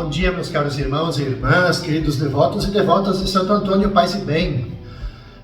Bom dia, meus caros irmãos e irmãs, queridos devotos e devotas de Santo Antônio, paz e bem.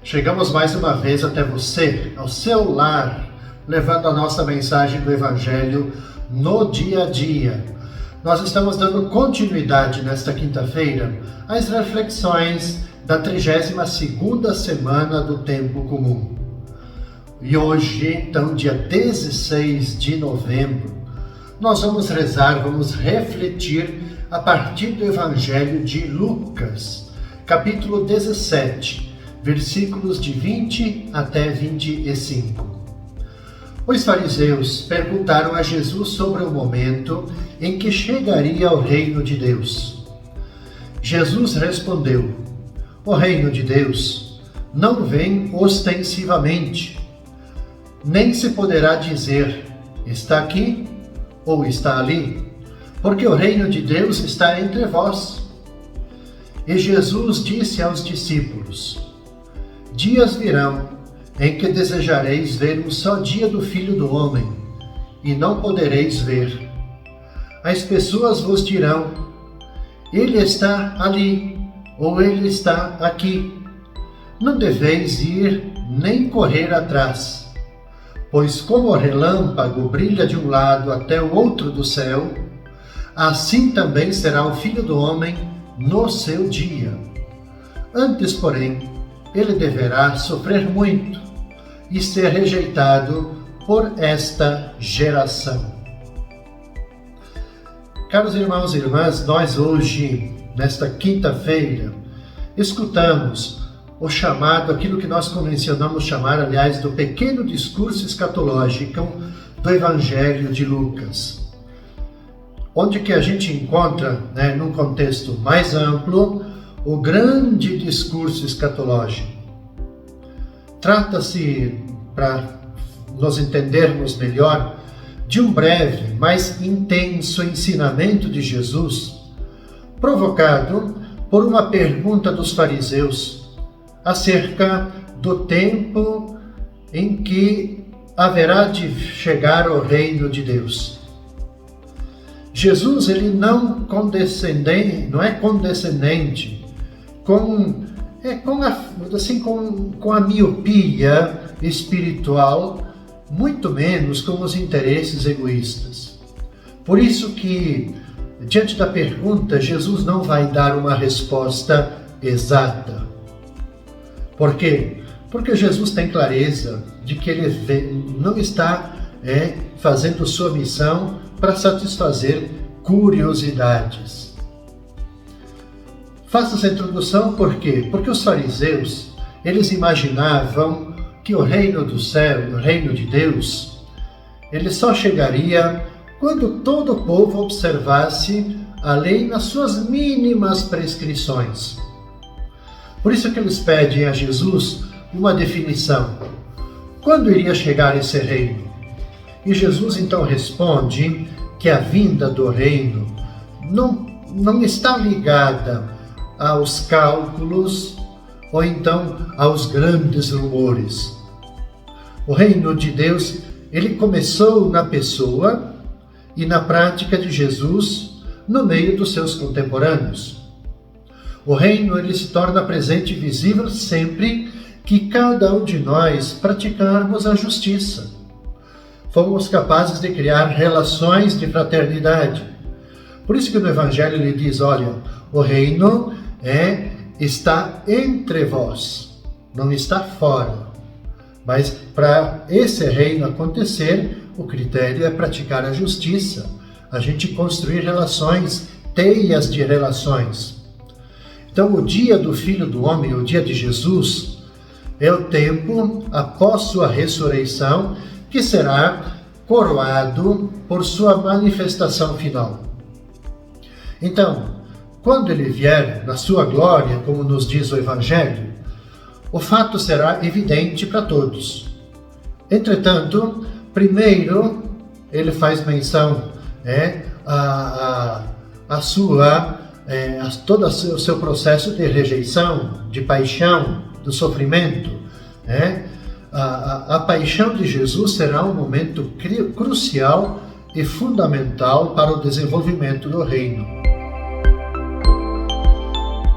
Chegamos mais uma vez até você, ao seu lar, levando a nossa mensagem do Evangelho no dia a dia. Nós estamos dando continuidade nesta quinta-feira às reflexões da 32ª semana do Tempo Comum. E hoje, então, dia 16 de novembro, nós vamos rezar, vamos refletir a partir do Evangelho de Lucas, capítulo 17, versículos de 20 até 25. Os fariseus perguntaram a Jesus sobre o momento em que chegaria o reino de Deus. Jesus respondeu: o reino de Deus não vem ostensivamente, nem se poderá dizer, está aqui ou está ali, porque o reino de Deus está entre vós. E Jesus disse aos discípulos: dias virão em que desejareis ver um só dia do Filho do Homem, e não podereis ver. As pessoas vos dirão: ele está ali, ou ele está aqui. Não deveis ir nem correr atrás. Pois como o relâmpago brilha de um lado até o outro do céu, assim também será o Filho do Homem no seu dia. Antes, porém, ele deverá sofrer muito e ser rejeitado por esta geração. Caros irmãos e irmãs, nós hoje, nesta quinta-feira, escutamos o chamado, aquilo que nós convencionamos chamar, aliás, do pequeno discurso escatológico do Evangelho de Lucas, onde que a gente encontra, num contexto mais amplo, o grande discurso escatológico. Trata-se, para nós entendermos melhor, de um breve, mas intenso ensinamento de Jesus, provocado por uma pergunta dos fariseus acerca do tempo em que haverá de chegar o reino de Deus. Jesus, ele não é condescendente com a miopia espiritual, muito menos com os interesses egoístas. Por isso que, diante da pergunta, Jesus não vai dar uma resposta exata. Por quê? Porque Jesus tem clareza de que ele não está fazendo sua missão para satisfazer curiosidades. Faço essa introdução por quê? Porque os fariseus, eles imaginavam que o reino do céu, o reino de Deus, ele só chegaria quando todo o povo observasse a lei nas suas mínimas prescrições. Por isso que eles pedem a Jesus uma definição. Quando iria chegar esse reino? E Jesus então responde que a vinda do reino não está ligada aos cálculos ou então aos grandes rumores. O reino de Deus, ele começou na pessoa e na prática de Jesus no meio dos seus contemporâneos. O reino, ele se torna presente e visível sempre que cada um de nós praticarmos a justiça. Fomos capazes de criar relações de fraternidade. Por isso que no Evangelho ele diz, olha, o reino está entre vós, não está fora. Mas para esse reino acontecer, o critério é praticar a justiça, a gente construir relações, teias de relações. Então, o dia do Filho do Homem, o dia de Jesus, é o tempo após sua ressurreição, que será coroado por sua manifestação final. Então, quando ele vier na sua glória, como nos diz o Evangelho, o fato será evidente para todos. Entretanto, primeiro, ele faz menção todo o seu processo de rejeição, de paixão, do sofrimento. A paixão de Jesus será um momento crucial e fundamental para o desenvolvimento do reino.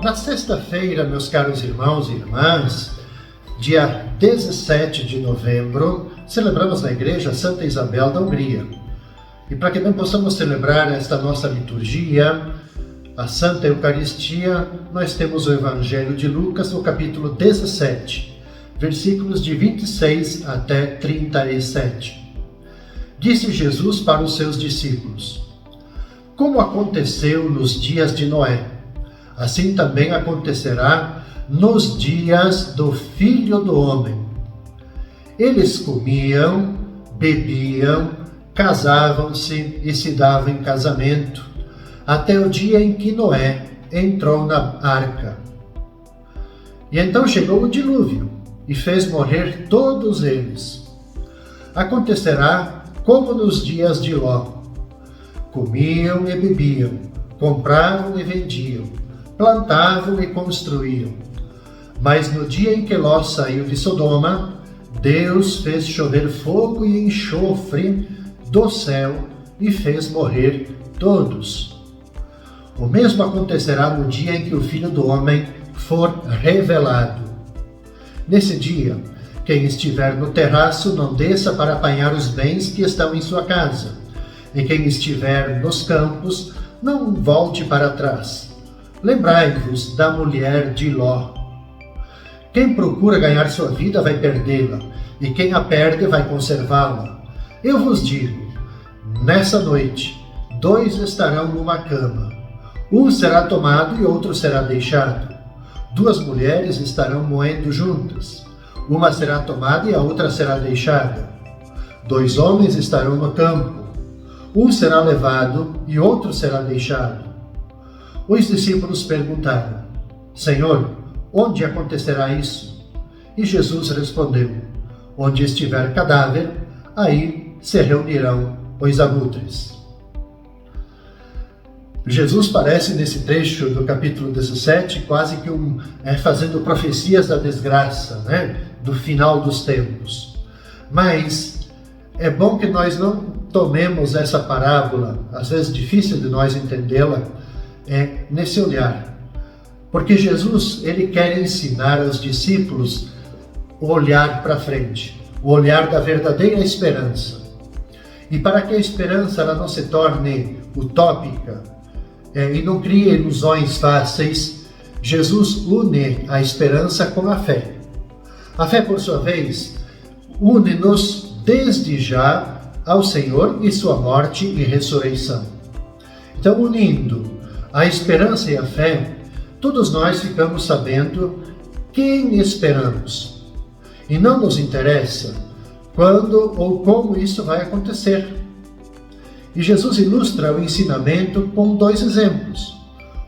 Na sexta-feira, meus caros irmãos e irmãs, dia 17 de novembro, celebramos na igreja Santa Isabel da Hungria. E para que não possamos celebrar esta nossa liturgia, a Santa Eucaristia, nós temos o Evangelho de Lucas no capítulo 17, versículos de 26 até 37. Disse Jesus para os seus discípulos: como aconteceu nos dias de Noé, assim também acontecerá nos dias do Filho do Homem. Eles comiam, bebiam, casavam-se e se davam em casamento, até o dia em que Noé entrou na arca. E então chegou o dilúvio e fez morrer todos eles. Acontecerá como nos dias de Ló. Comiam e bebiam, compravam e vendiam, plantavam e construíam. Mas no dia em que Ló saiu de Sodoma, Deus fez chover fogo e enxofre do céu e fez morrer todos. O mesmo acontecerá no dia em que o Filho do Homem for revelado. Nesse dia, quem estiver no terraço não desça para apanhar os bens que estão em sua casa. E quem estiver nos campos, não volte para trás. Lembrai-vos da mulher de Ló. Quem procura ganhar sua vida vai perdê-la, e quem a perde vai conservá-la. Eu vos digo, nessa noite, 2 estarão numa cama. Um será tomado e outro será deixado. 2 mulheres estarão moendo juntas. Uma será tomada e a outra será deixada. 2 homens estarão no campo. Um será levado e outro será deixado. Os discípulos perguntaram: Senhor, onde acontecerá isso? E Jesus respondeu: onde estiver cadáver, aí se reunirão os abutres. Jesus parece nesse trecho do capítulo 17 quase que fazendo profecias da desgraça, do final dos tempos. Mas é bom que nós não tomemos essa parábola, às vezes difícil de nós entendê-la, nesse olhar. Porque Jesus, ele quer ensinar aos discípulos o olhar para frente, o olhar da verdadeira esperança. E para que a esperança ela não se torne utópica e não crie ilusões fáceis, Jesus une a esperança com a fé. A fé, por sua vez, une-nos desde já ao Senhor e sua morte e ressurreição. Então, unindo a esperança e a fé, todos nós ficamos sabendo quem esperamos. E não nos interessa quando ou como isso vai acontecer. E Jesus ilustra o ensinamento com 2 exemplos,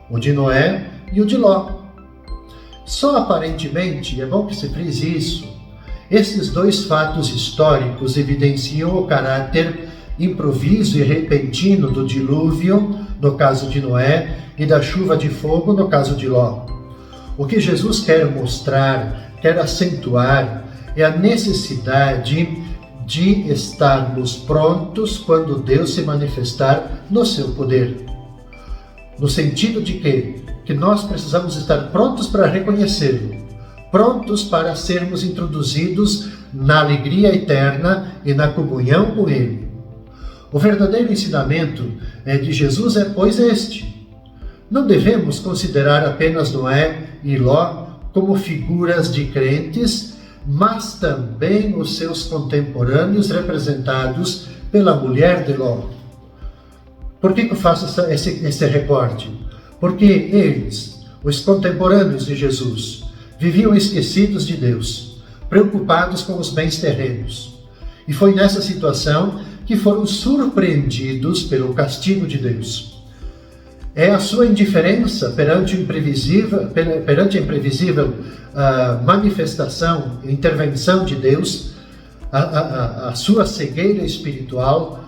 o de Noé e o de Ló. Só aparentemente, é bom que se frise isso, esses 2 fatos históricos evidenciam o caráter improviso e repentino do dilúvio, no caso de Noé, e da chuva de fogo, no caso de Ló. O que Jesus quer mostrar, quer acentuar, é a necessidade de estarmos prontos quando Deus se manifestar no seu poder. No sentido de que nós precisamos estar prontos para reconhecê-lo, prontos para sermos introduzidos na alegria eterna e na comunhão com Ele. O verdadeiro ensinamento de Jesus é, pois, este: não devemos considerar apenas Noé e Ló como figuras de crentes, mas também os seus contemporâneos representados pela mulher de Ló. Por que eu faço esse recorte? Porque eles, os contemporâneos de Jesus, viviam esquecidos de Deus, preocupados com os bens terrenos. E foi nessa situação que foram surpreendidos pelo castigo de Deus. É a sua indiferença perante a imprevisível manifestação, intervenção de Deus, a sua cegueira espiritual,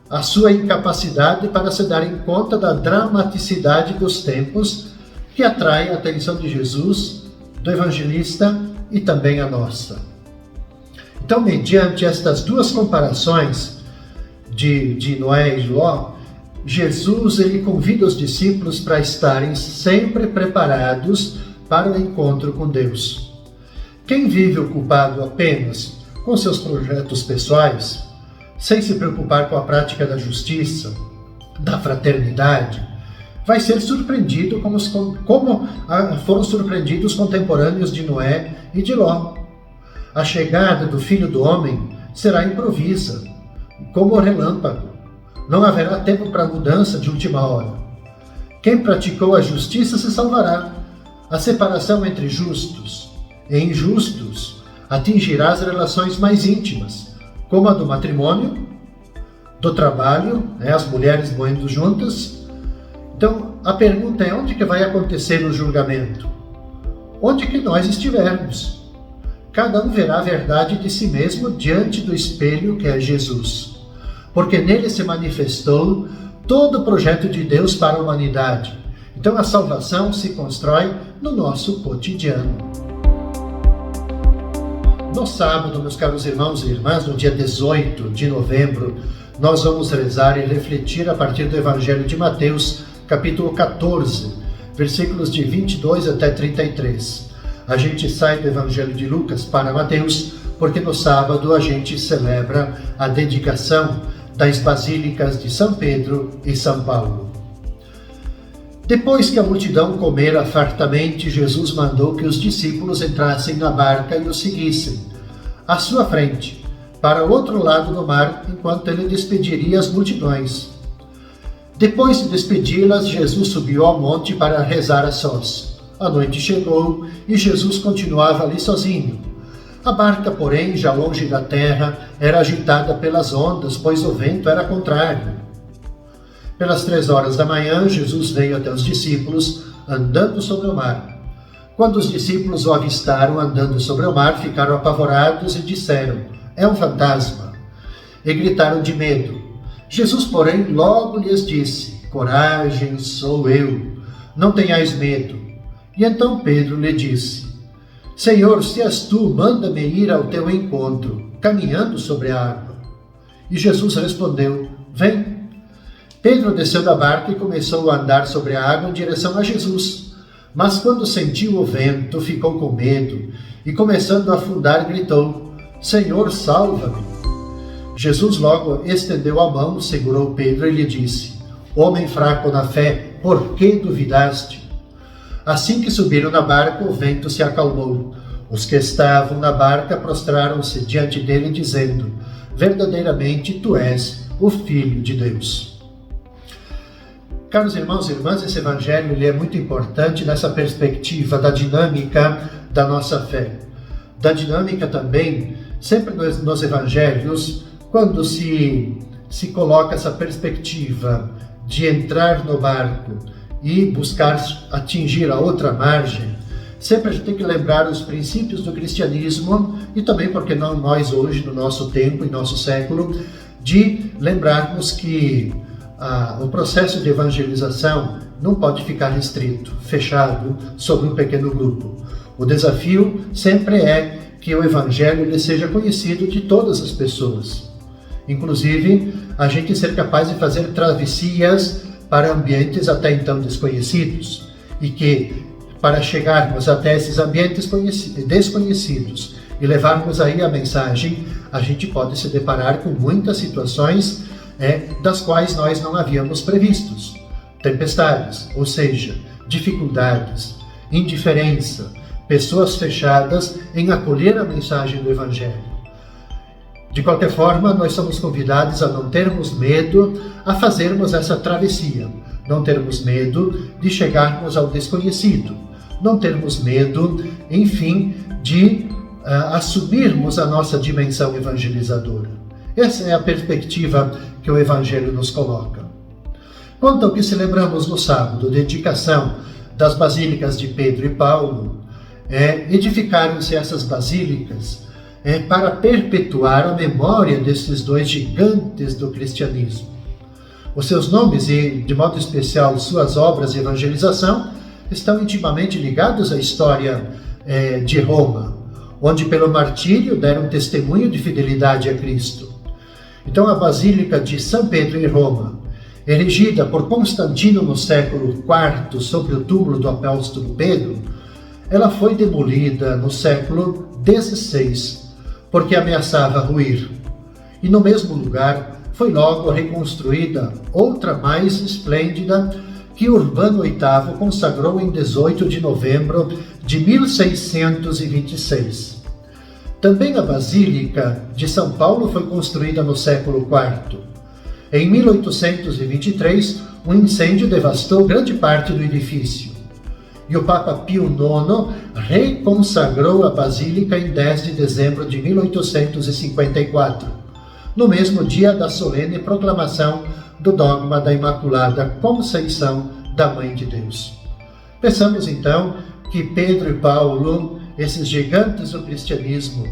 a sua incapacidade para se darem conta da dramaticidade dos tempos, que atrai a atenção de Jesus, do evangelista e também a nossa. Então, mediante estas 2 comparações de Noé e Ló, Jesus ele convida os discípulos para estarem sempre preparados para o encontro com Deus. Quem vive ocupado apenas com seus projetos pessoais, sem se preocupar com a prática da justiça, da fraternidade, vai ser surpreendido como foram surpreendidos os contemporâneos de Noé e de Ló. A chegada do Filho do Homem será improvisa, como o relâmpago. Não haverá tempo para mudança de última hora. Quem praticou a justiça se salvará. A separação entre justos e injustos atingirá as relações mais íntimas, como a do matrimônio, do trabalho, as mulheres moendo juntas. Então, a pergunta é: onde que vai acontecer o julgamento? Onde que nós estivermos. Cada um verá a verdade de si mesmo diante do espelho que é Jesus, porque nele se manifestou todo o projeto de Deus para a humanidade. Então a salvação se constrói no nosso cotidiano. No sábado, meus caros irmãos e irmãs, no dia 18 de novembro, nós vamos rezar e refletir a partir do Evangelho de Mateus, capítulo 14, versículos de 22 até 33. A gente sai do Evangelho de Lucas para Mateus, porque no sábado a gente celebra a dedicação das basílicas de São Pedro e São Paulo. Depois que a multidão comera fartamente, Jesus mandou que os discípulos entrassem na barca e o seguissem, à sua frente, para o outro lado do mar, enquanto ele despediria as multidões. Depois de despedi-las, Jesus subiu ao monte para rezar a sós. A noite chegou e Jesus continuava ali sozinho. A barca, porém, já longe da terra, era agitada pelas ondas, pois o vento era contrário. Pelas 3 da manhã, Jesus veio até os discípulos, andando sobre o mar. Quando os discípulos o avistaram andando sobre o mar, ficaram apavorados e disseram: "É um fantasma!" E gritaram de medo. Jesus, porém, logo lhes disse: "Coragem, sou eu, não tenhais medo." E então Pedro lhe disse: "Senhor, se és tu, manda-me ir ao teu encontro, caminhando sobre a água." E Jesus respondeu: "Vem." Pedro desceu da barca e começou a andar sobre a água em direção a Jesus. Mas quando sentiu o vento, ficou com medo e, começando a afundar, gritou: "Senhor, salva-me." Jesus logo estendeu a mão, segurou Pedro e lhe disse: "Homem fraco na fé, por que duvidaste?" Assim que subiram na barca, o vento se acalmou. Os que estavam na barca prostraram-se diante dele, dizendo: "Verdadeiramente tu és o Filho de Deus." Caros irmãos e irmãs, esse evangelho ele é muito importante nessa perspectiva da dinâmica da nossa fé. Da dinâmica também, sempre nos evangelhos, quando se coloca essa perspectiva de entrar no barco e buscar atingir a outra margem, sempre a gente tem que lembrar os princípios do cristianismo e também, porque não nós hoje, no nosso tempo, em nosso século, de lembrarmos que o processo de evangelização não pode ficar restrito, fechado sobre um pequeno grupo. O desafio sempre é que o evangelho ele seja conhecido de todas as pessoas. Inclusive, a gente ser capaz de fazer travessias para ambientes até então desconhecidos, e que, para chegarmos até esses ambientes desconhecidos e levarmos aí a mensagem, a gente pode se deparar com muitas situações das quais nós não havíamos previstos. Tempestades, ou seja, dificuldades, indiferença, pessoas fechadas em acolher a mensagem do Evangelho. De qualquer forma, nós somos convidados a não termos medo a fazermos essa travessia, não termos medo de chegarmos ao desconhecido, não termos medo, enfim, de assumirmos a nossa dimensão evangelizadora. Essa é a perspectiva que o Evangelho nos coloca. Quanto ao que celebramos no sábado, dedicação das basílicas de Pedro e Paulo, edificaram-se essas basílicas para perpetuar a memória desses dois gigantes do cristianismo. Os seus nomes e, de modo especial, suas obras de evangelização estão intimamente ligados à história de Roma, onde pelo martírio deram testemunho de fidelidade a Cristo. Então a Basílica de São Pedro em Roma erigida por Constantino no século IV sobre o túmulo do apóstolo Pedro, ela foi demolida no século XVI, porque ameaçava ruir. E no mesmo lugar foi logo reconstruída outra mais esplêndida que Urbano VIII consagrou em 18 de novembro de 1626. Também a Basílica de São Paulo foi construída no século IV. Em 1823, um incêndio devastou grande parte do edifício. E o Papa Pio IX reconsagrou a Basílica em 10 de dezembro de 1854, no mesmo dia da solene proclamação do dogma da Imaculada Conceição da Mãe de Deus. Peçamos então que Pedro e Paulo, esses gigantes do cristianismo,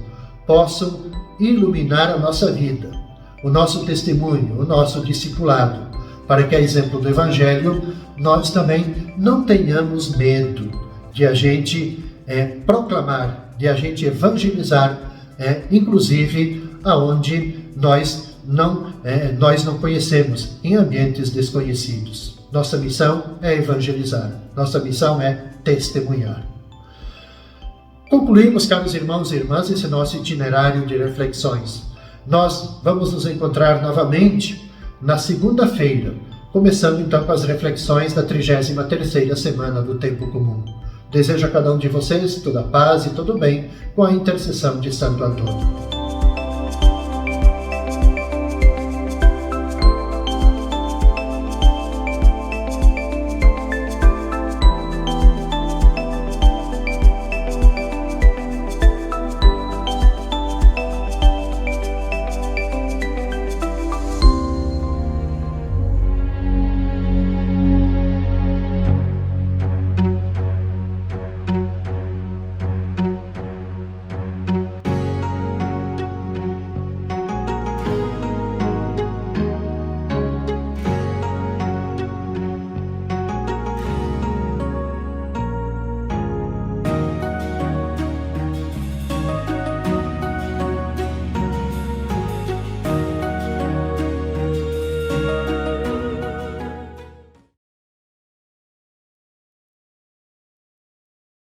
possam iluminar a nossa vida, o nosso testemunho, o nosso discipulado, para que, a exemplo do Evangelho, nós também não tenhamos medo de a gente proclamar, de a gente evangelizar, inclusive aonde nós não conhecemos, em ambientes desconhecidos. Nossa missão é evangelizar, nossa missão é testemunhar. Concluímos, caros irmãos e irmãs, esse nosso itinerário de reflexões. Nós vamos nos encontrar novamente na segunda-feira, começando então com as reflexões da 33ª semana do Tempo Comum. Desejo a cada um de vocês toda a paz e todo o bem, com a intercessão de Santo Antônio.